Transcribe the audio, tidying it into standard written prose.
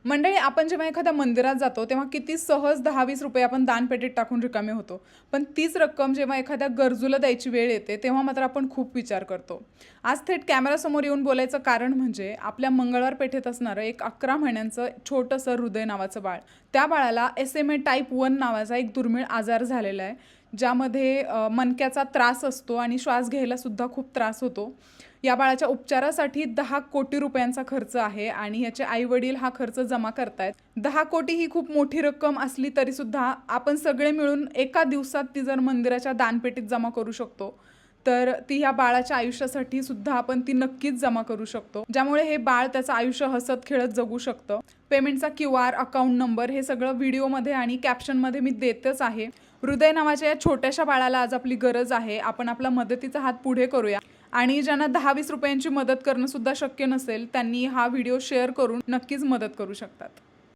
मंडळी, आपण जेव्हा एखाद्या मंदिरात जातो तेव्हा किती सहज 10-20 रुपये आपण दानपेटीत टाकून रिकामे होतो. पण तीच रक्कम जेव्हा एखाद्या गरजूला द्यायची वेळ येते तेव्हा मात्र आपण खूप विचार करतो. आज थेट कॅमेरासमोर येऊन बोलायचं कारण म्हणजे आपल्या मंगळवार पेठेत असणारं एक 11 महिन्यांचं छोटंसं हृदय नावाचं बाळ. त्या बाळाला SMA टाईप 1 नावाचा एक दुर्मिळ आजार झालेला आहे, ज्यामध्ये मणक्याचा त्रास असतो आणि श्वास घ्यायला सुद्धा खूप त्रास होतो. या बाळाच्या उपचारासाठी 10 कोटी रुपयांचा खर्च आहे आणि याचे आई वडील हा खर्च जमा करतायत. 10 कोटी ही खूप मोठी रक्कम असली तरी सुद्धा आपण सगळे मिळून एका दिवसात ती जर मंदिराच्या दानपेटीत जमा करू शकतो तर ती ह्या बाळाच्या आयुष्यासाठी सुद्धा आपण ती नक्कीच जमा करू शकतो, ज्यामुळे हे बाळ त्याचं आयुष्य हसत खेळत जगू शकतं. पेमेंटचा QR, अकाउंट नंबर हे सगळं व्हिडिओमध्ये आणि कॅप्शनमध्ये मी देतच आहे. हृदय नावाच्या या छोट्याशा बाळाला आज आपली गरज आहे. आपण आपला मदतीचा हात पुढे करूया आणि ज्यांना 10-20 रुपयांची मदत करणं सुद्धा शक्य नसेल त्यांनी हा व्हिडिओ शेअर करून नक्कीच मदत करू शकतात.